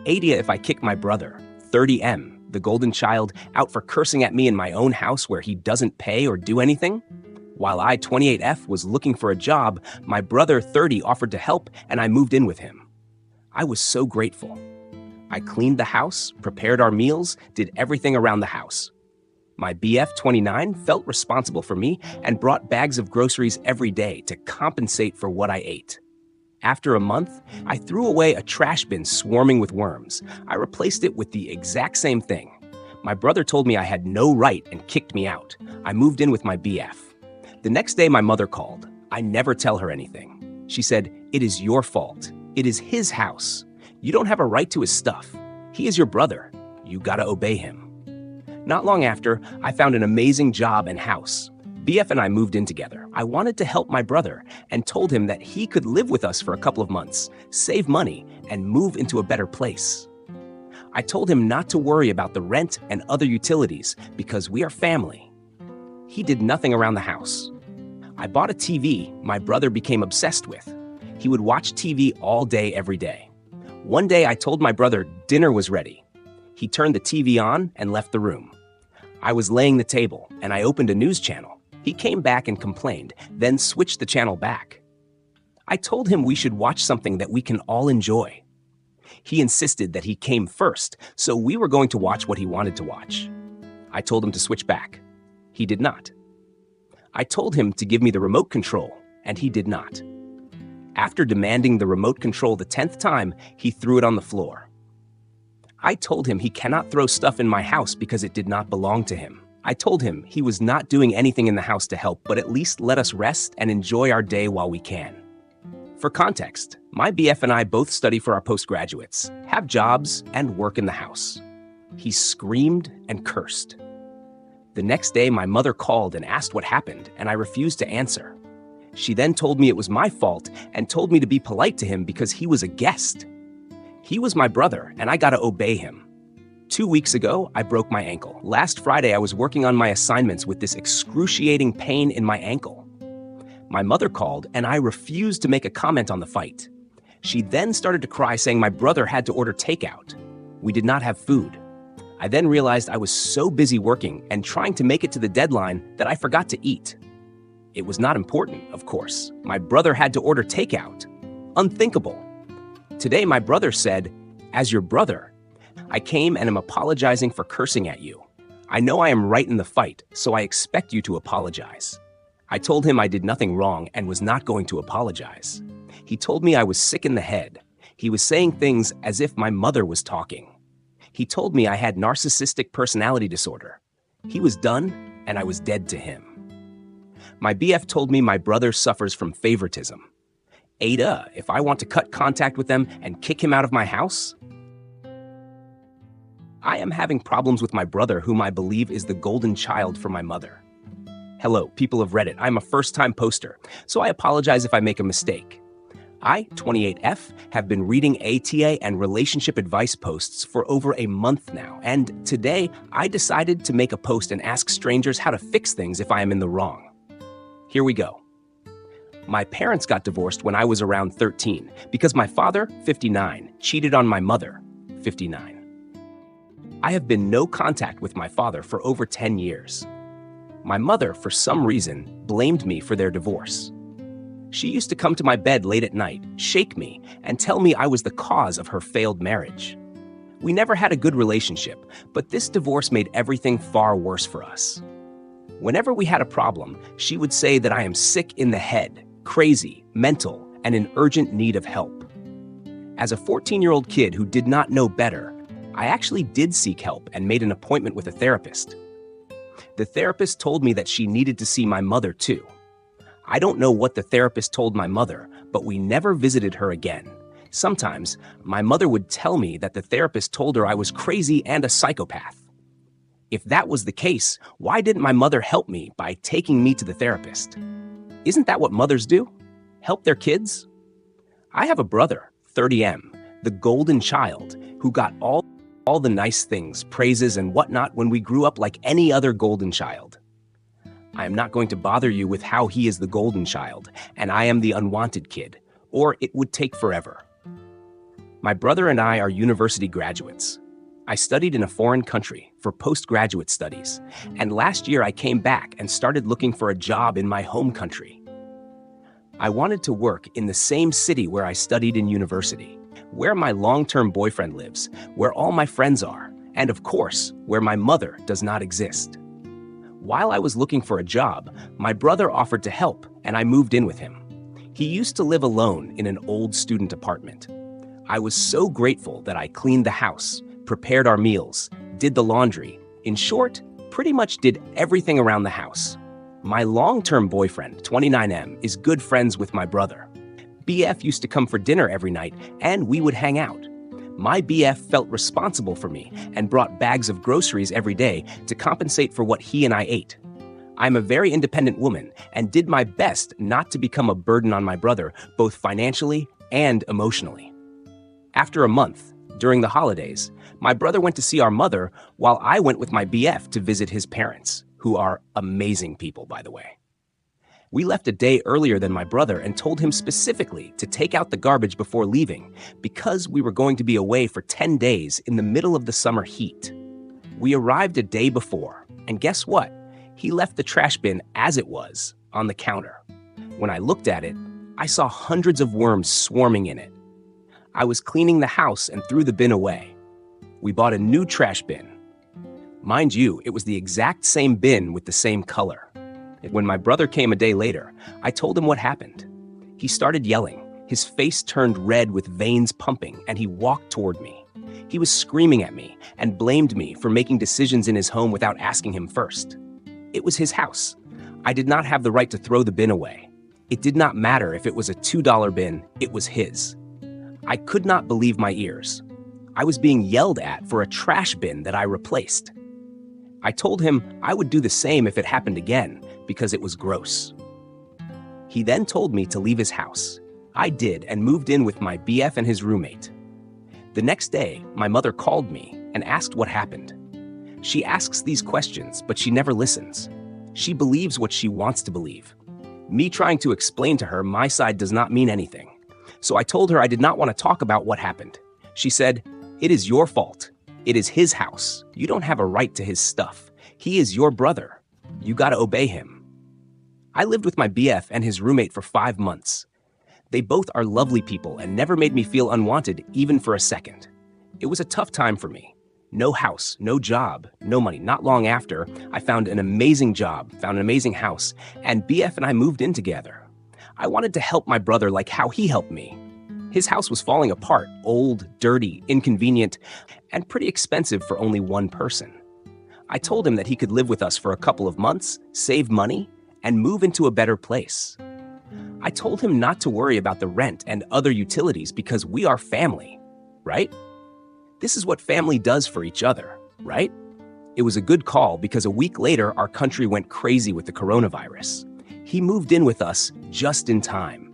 AITA if I kick my brother, 30M, the golden child, out for cursing at me in my own house where he doesn't pay or do anything? While I, 28F, was looking for a job, my brother, 30, offered to help and I moved in with him. I was so grateful. I cleaned the house, prepared our meals, did everything around the house. My BF, 29, felt responsible for me and brought bags of groceries every day to compensate for what I ate. After a month, I threw away a trash bin swarming with worms. I replaced it with the exact same thing. My brother told me I had no right and kicked me out. I moved in with my BF. The next day, my mother called. I never tell her anything. She said, "It is your fault. It is his house. You don't have a right to his stuff. He is your brother. You gotta obey him." Not long after, I found an amazing job and house. BF and I moved in together. I wanted to help my brother and told him that he could live with us for a couple of months, save money, and move into a better place. I told him not to worry about the rent and other utilities because we are family. He did nothing around the house. I bought a TV my brother became obsessed with. He would watch TV all day, every day. One day I told my brother dinner was ready. He turned the TV on and left the room. I was laying the table and I opened a news channel. He came back and complained, then switched the channel back. I told him we should watch something that we can all enjoy. He insisted that he came first, so we were going to watch what he wanted to watch. I told him to switch back. He did not. I told him to give me the remote control, and he did not. After demanding the remote control the 10th time, he threw it on the floor. I told him he cannot throw stuff in my house because it did not belong to him. I told him he was not doing anything in the house to help, but at least let us rest and enjoy our day while we can. For context, my BF and I both study for our postgraduates, have jobs, and work in the house. He screamed and cursed. The next day, my mother called and asked what happened, and I refused to answer. She then told me it was my fault and told me to be polite to him because he was a guest. He was my brother, and I gotta obey him. 2 weeks ago, I broke my ankle. Last Friday, I was working on my assignments with this excruciating pain in my ankle. My mother called, and I refused to make a comment on the fight. She then started to cry, saying my brother had to order takeout. We did not have food. I then realized I was so busy working and trying to make it to the deadline that I forgot to eat. It was not important, of course. My brother had to order takeout. Unthinkable. Today, my brother said, "As your brother, I came and am apologizing for cursing at you. I know I am right in the fight, so I expect you to apologize." I told him I did nothing wrong and was not going to apologize. He told me I was sick in the head. He was saying things as if my mother was talking. He told me I had narcissistic personality disorder. He was done, and I was dead to him. My BF told me my brother suffers from favoritism. AITA, if I want to cut contact with them and kick him out of my house? I am having problems with my brother, whom I believe is the golden child for my mother. Hello, people of Reddit. I'm a first-time poster, so I apologize if I make a mistake. I, 28F, have been reading ATA and relationship advice posts for over a month now, and today I decided to make a post and ask strangers how to fix things if I am in the wrong. Here we go. My parents got divorced when I was around 13 because my father, 59, cheated on my mother, 59. I have been no contact with my father for over 10 years. My mother, for some reason, blamed me for their divorce. She used to come to my bed late at night, shake me, and tell me I was the cause of her failed marriage. We never had a good relationship, but this divorce made everything far worse for us. Whenever we had a problem, she would say that I am sick in the head, crazy, mental, and in urgent need of help. As a 14-year-old kid who did not know better, I actually did seek help and made an appointment with a therapist. The therapist told me that she needed to see my mother too. I don't know what the therapist told my mother, but we never visited her again. Sometimes, my mother would tell me that the therapist told her I was crazy and a psychopath. If that was the case, why didn't my mother help me by taking me to the therapist? Isn't that what mothers do? Help their kids? I have a brother, 30M, the golden child, who got all the nice things, praises, and whatnot when we grew up like any other golden child. I am not going to bother you with how he is the golden child, and I am the unwanted kid, or it would take forever. My brother and I are university graduates. I studied in a foreign country for postgraduate studies, and last year I came back and started looking for a job in my home country. I wanted to work in the same city where I studied in university, where my long-term boyfriend lives, where all my friends are, and of course, where my mother does not exist. While I was looking for a job, my brother offered to help, and I moved in with him. He used to live alone in an old student apartment. I was so grateful that I cleaned the house, prepared our meals, did the laundry. In short, pretty much did everything around the house. My long-term boyfriend, 29M, is good friends with my brother. BF used to come for dinner every night, and we would hang out. My BF felt responsible for me and brought bags of groceries every day to compensate for what he and I ate. I'm a very independent woman and did my best not to become a burden on my brother, both financially and emotionally. After a month, during the holidays, my brother went to see our mother while I went with my BF to visit his parents, who are amazing people, by the way. We left a day earlier than my brother and told him specifically to take out the garbage before leaving because we were going to be away for 10 days in the middle of the summer heat. We arrived a day before, and guess what? He left the trash bin as it was, on the counter. When I looked at it, I saw hundreds of worms swarming in it. I was cleaning the house and threw the bin away. We bought a new trash bin. Mind you, it was the exact same bin with the same color. When my brother came a day later, I told him what happened. He started yelling. His face turned red with veins pumping, and he walked toward me. He was screaming at me and blamed me for making decisions in his home without asking him first. It was his house. I did not have the right to throw the bin away. It did not matter if it was a $2 bin, it was his. I could not believe my ears. I was being yelled at for a trash bin that I replaced. I told him I would do the same if it happened again, because it was gross. He then told me to leave his house. I did and moved in with my BF and his roommate. The next day, my mother called me and asked what happened. She asks these questions, but she never listens. She believes what she wants to believe. Me trying to explain to her my side does not mean anything. So I told her I did not want to talk about what happened. She said, "It is your fault. It is his house. You don't have a right to his stuff. He is your brother. You gotta obey him." I lived with my BF and his roommate for 5 months. They both are lovely people and never made me feel unwanted even for a second. It was a tough time for me. No house, no job, no money. Not long after, I found an amazing job, found an amazing house, and BF and I moved in together. I wanted to help my brother like how he helped me. His house was falling apart, old, dirty, inconvenient, and pretty expensive for only one person. I told him that he could live with us for a couple of months, save money, and move into a better place. I told him not to worry about the rent and other utilities because we are family, right? This is what family does for each other, right? It was a good call because a week later, our country went crazy with the coronavirus. He moved in with us just in time.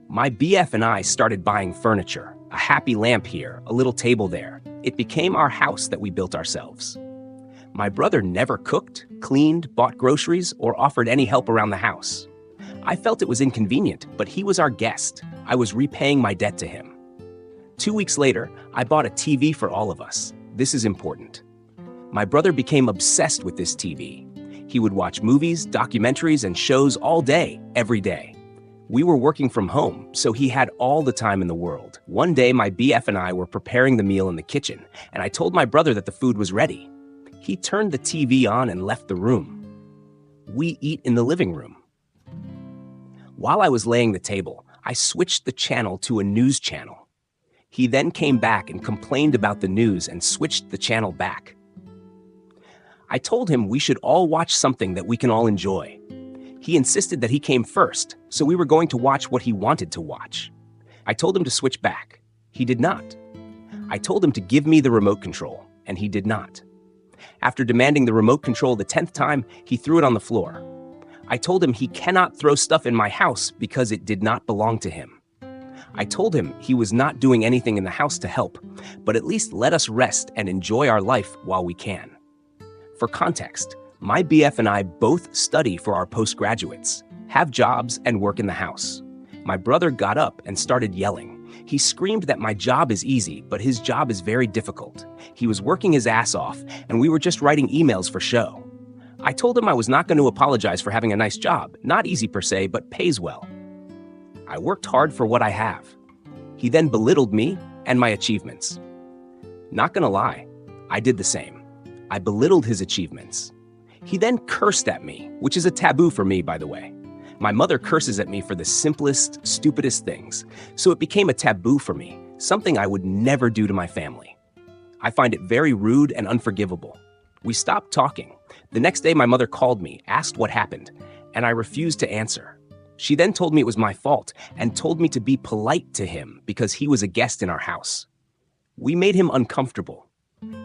My BF and I started buying furniture, a happy lamp here, a little table there. It became our house that we built ourselves. My brother never cooked, cleaned, bought groceries, or offered any help around the house. I felt it was inconvenient, but he was our guest. I was repaying my debt to him. 2 weeks later, I bought a TV for all of us. This is important. My brother became obsessed with this TV. He would watch movies, documentaries, and shows all day, every day. We were working from home, so he had all the time in the world. One day, my BF and I were preparing the meal in the kitchen, and I told my brother that the food was ready. He turned the TV on and left the room. We eat in the living room. While I was laying the table, I switched the channel to a news channel. He then came back and complained about the news and switched the channel back. I told him we should all watch something that we can all enjoy. He insisted that he came first, so we were going to watch what he wanted to watch. I told him to switch back. He did not. I told him to give me the remote control, and he did not. After demanding the remote control the 10th time, he threw it on the floor. I told him he cannot throw stuff in my house because it did not belong to him. I told him he was not doing anything in the house to help, but at least let us rest and enjoy our life while we can. For context, my BF and I both study for our postgraduates, have jobs, and work in the house. My brother got up and started yelling. He screamed that my job is easy, but his job is very difficult. He was working his ass off, and we were just writing emails for show. I told him I was not going to apologize for having a nice job, not easy per se, but pays well. I worked hard for what I have. He then belittled me and my achievements. Not gonna lie, I did the same. I belittled his achievements. He then cursed at me, which is a taboo for me, by the way. My mother curses at me for the simplest, stupidest things, so it became a taboo for me, something I would never do to my family. I find it very rude and unforgivable. We stopped talking. The next day, my mother called me, asked what happened, and I refused to answer. She then told me it was my fault and told me to be polite to him because he was a guest in our house. We made him uncomfortable.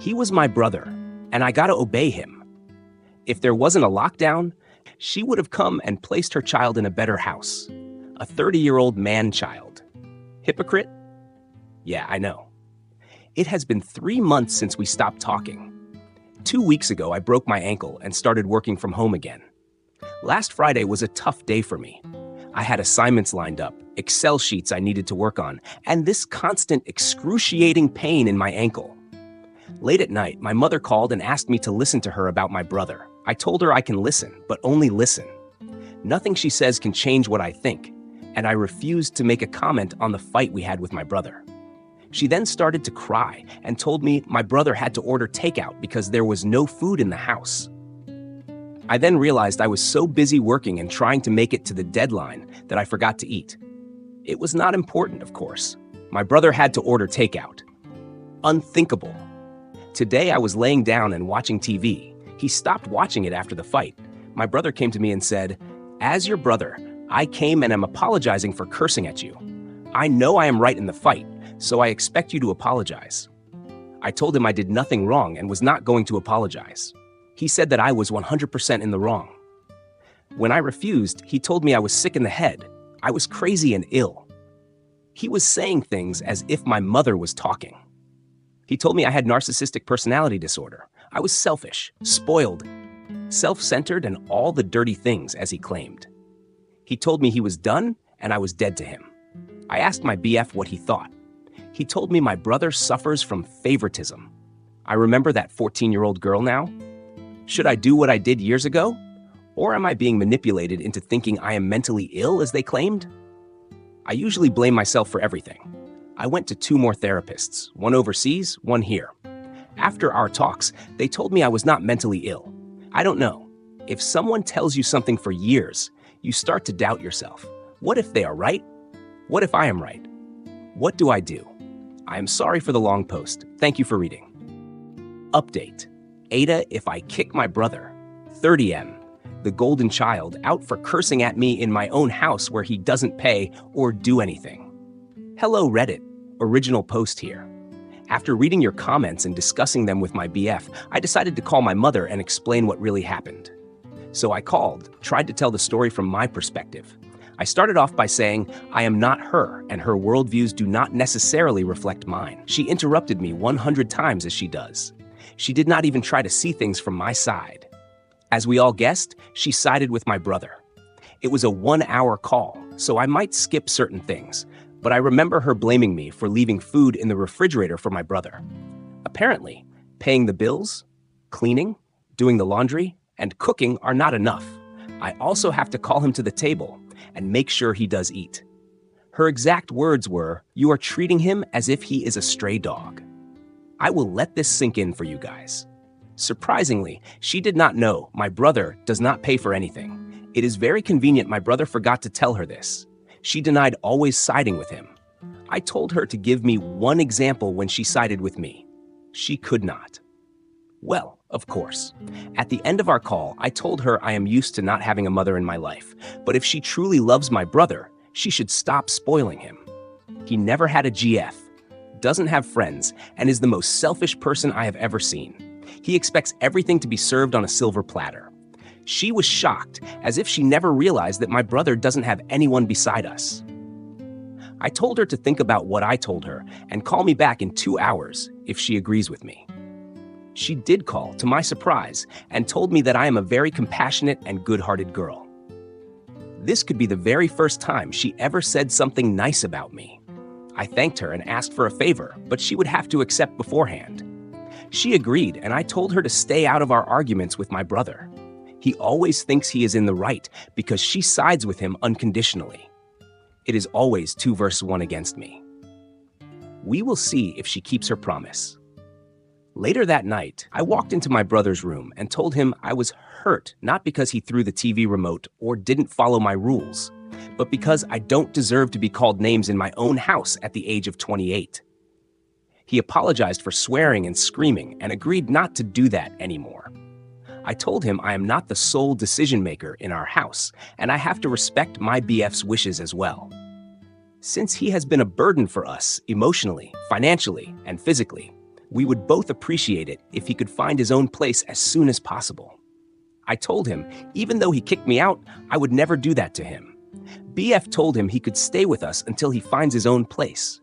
He was my brother, and I gotta obey him. If there wasn't a lockdown, she would have come and placed her child in a better house. A 30-year-old man-child. Hypocrite? Yeah, I know. It has been 3 months since we stopped talking. 2 weeks ago, I broke my ankle and started working from home again. Last Friday was a tough day for me. I had assignments lined up, Excel sheets I needed to work on, and this constant excruciating pain in my ankle. Late at night, my mother called and asked me to listen to her about my brother. I told her I can listen, but only listen. Nothing she says can change what I think, and I refused to make a comment on the fight we had with my brother. She then started to cry and told me my brother had to order takeout because there was no food in the house. I then realized I was so busy working and trying to make it to the deadline that I forgot to eat. It was not important, of course. My brother had to order takeout. Unthinkable. Today I was laying down and watching TV. He stopped watching it after the fight. My brother came to me and said, "As your brother, I came and am apologizing for cursing at you. I know I am right in the fight, so I expect you to apologize." I told him I did nothing wrong and was not going to apologize. He said that I was 100% in the wrong. When I refused, he told me I was sick in the head. I was crazy and ill. He was saying things as if my mother was talking. He told me I had narcissistic personality disorder. I was selfish, spoiled, self-centered, and all the dirty things, as he claimed. He told me he was done and I was dead to him. I asked my BF what he thought. He told me my brother suffers from favoritism. I remember that 14-year-old girl now. Should I do what I did years ago? Or am I being manipulated into thinking I am mentally ill, as they claimed? I usually blame myself for everything. I went to 2 more therapists, one overseas, one here. After our talks, they told me I was not mentally ill. I don't know. If someone tells you something for years, you start to doubt yourself. What if they are right? What if I am right? What do I do? I am sorry for the long post. Thank you for reading. Update. AITA if I kick my brother. 30M. The golden child out for cursing at me in my own house where he doesn't pay or do anything. Hello Reddit. Original post here. After reading your comments and discussing them with my BF, I decided to call my mother and explain what really happened. So I called, tried to tell the story from my perspective. I started off by saying I am not her and her worldviews do not necessarily reflect mine. She interrupted me 100 times as she does. She did not even try to see things from my side. As we all guessed, she sided with my brother. It was a 1-hour call, so I might skip certain things, but I remember her blaming me for leaving food in the refrigerator for my brother. Apparently, paying the bills, cleaning, doing the laundry, and cooking are not enough. I also have to call him to the table and make sure he does eat. Her exact words were, "You are treating him as if he is a stray dog." I will let this sink in for you guys. Surprisingly, she did not know my brother does not pay for anything. It is very convenient my brother forgot to tell her this. She denied always siding with him. I told her to give me one example when she sided with me. She could not. Well, of course. At the end of our call, I told her I am used to not having a mother in my life, but if she truly loves my brother, she should stop spoiling him. He never had a GF, doesn't have friends, and is the most selfish person I have ever seen. He expects everything to be served on a silver platter. She was shocked, as if she never realized that my brother doesn't have anyone beside us. I told her to think about what I told her and call me back in 2 hours if she agrees with me. She did call, to my surprise, and told me that I am a very compassionate and good-hearted girl. This could be the very first time she ever said something nice about me. I thanked her and asked for a favor, but she would have to accept beforehand. She agreed, and I told her to stay out of our arguments with my brother. He always thinks he is in the right because she sides with him unconditionally. It is always 2 versus 1 against me. We will see if she keeps her promise. Later that night, I walked into my brother's room and told him I was hurt not because he threw the TV remote or didn't follow my rules, but because I don't deserve to be called names in my own house at the age of 28. He apologized for swearing and screaming and agreed not to do that anymore. I told him I am not the sole decision maker in our house, and I have to respect my BF's wishes as well. Since he has been a burden for us emotionally, financially, and physically, we would both appreciate it if he could find his own place as soon as possible. I told him, even though he kicked me out, I would never do that to him. BF told him he could stay with us until he finds his own place.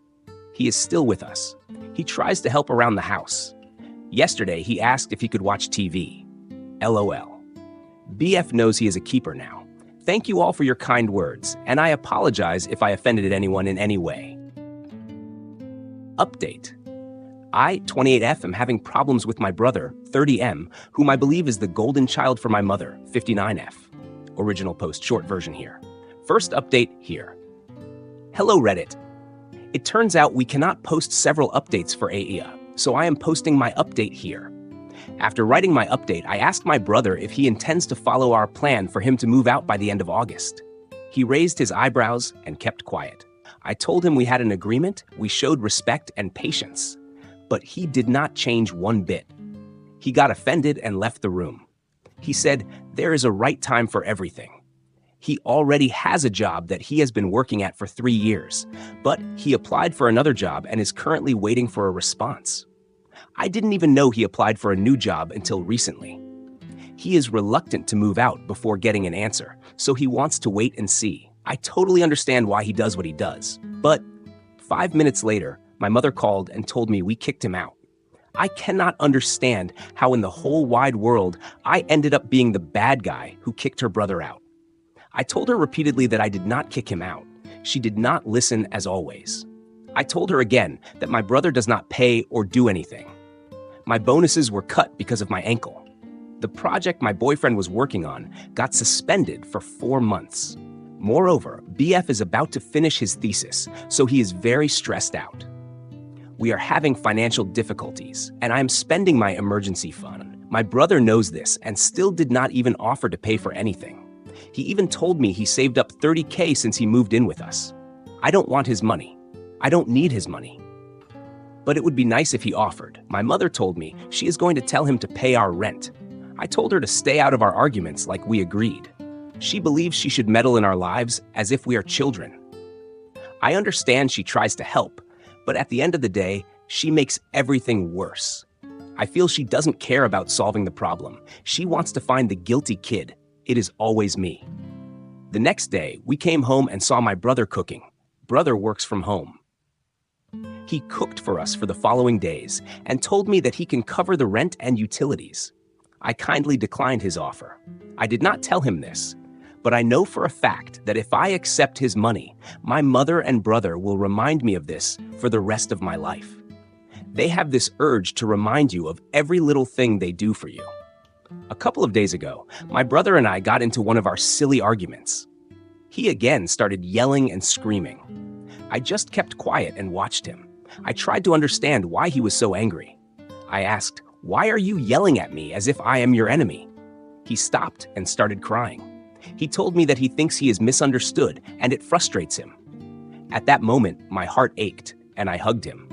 He is still with us. He tries to help around the house. Yesterday, he asked if he could watch TV. LOL. BF knows he is a keeper now. Thank you all for your kind words, and I apologize if I offended anyone in any way. Update. I, 28F, am having problems with my brother, 30M, whom I believe is the golden child for my mother, 59F. Original post short version here. First update here. Hello Reddit. It turns out we cannot post several updates for AITA, so I am posting my update here. After writing my update, I asked my brother if he intends to follow our plan for him to move out by the end of August. He raised his eyebrows and kept quiet. I told him we had an agreement, we showed respect and patience, but he did not change one bit. He got offended and left the room. He said, there is a right time for everything. He already has a job that he has been working at for 3 years, but he applied for another job and is currently waiting for a response. I didn't even know he applied for a new job until recently. He is reluctant to move out before getting an answer, so he wants to wait and see. I totally understand why he does what he does, but 5 minutes later, my mother called and told me we kicked him out. I cannot understand how in the whole wide world I ended up being the bad guy who kicked her brother out. I told her repeatedly that I did not kick him out. She did not listen as always. I told her again that my brother does not pay or do anything. My bonuses were cut because of my ankle. The project my boyfriend was working on got suspended for 4 months. Moreover, BF is about to finish his thesis, so he is very stressed out. We are having financial difficulties, and I am spending my emergency fund. My brother knows this and still did not even offer to pay for anything. He even told me he saved up $30K since he moved in with us. I don't want his money. I don't need his money. But it would be nice if he offered. My mother told me she is going to tell him to pay our rent. I told her to stay out of our arguments like we agreed. She believes she should meddle in our lives as if we are children. I understand she tries to help, but at the end of the day, she makes everything worse. I feel she doesn't care about solving the problem. She wants to find the guilty kid. It is always me. The next day, we came home and saw my brother cooking. Brother works from home. He cooked for us for the following days and told me that he can cover the rent and utilities. I kindly declined his offer. I did not tell him this, but I know for a fact that if I accept his money, my mother and brother will remind me of this for the rest of my life. They have this urge to remind you of every little thing they do for you. A couple of days ago, my brother and I got into one of our silly arguments. He again started yelling and screaming. I just kept quiet and watched him. I tried to understand why he was so angry. I asked, "Why are you yelling at me as if I am your enemy?" He stopped and started crying. He told me that he thinks he is misunderstood and it frustrates him. At that moment, my heart ached and I hugged him.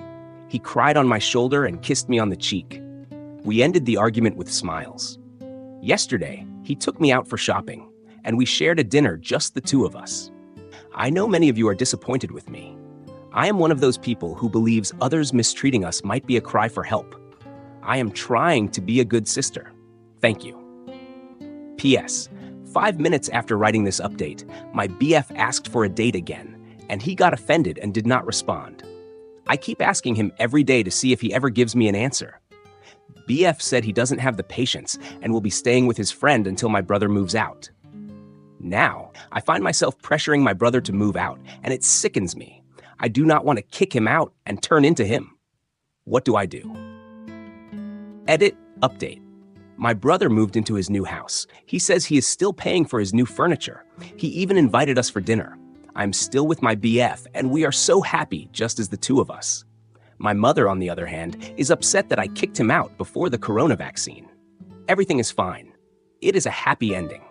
He cried on my shoulder and kissed me on the cheek. We ended the argument with smiles. Yesterday, he took me out for shopping and we shared a dinner, just the two of us. I know many of you are disappointed with me. I am one of those people who believes others mistreating us might be a cry for help. I am trying to be a good sister. Thank you. P.S. 5 minutes after writing this update, my BF asked for a date again, and he got offended and did not respond. I keep asking him every day to see if he ever gives me an answer. BF said he doesn't have the patience and will be staying with his friend until my brother moves out. Now, I find myself pressuring my brother to move out, and it sickens me. I do not want to kick him out and turn into him. What do I do? Edit, update. My brother moved into his new house. He says he is still paying for his new furniture. He even invited us for dinner. I'm still with my BF, and we are so happy just as the two of us. My mother, on the other hand, is upset that I kicked him out before the corona vaccine. Everything is fine. It is a happy ending.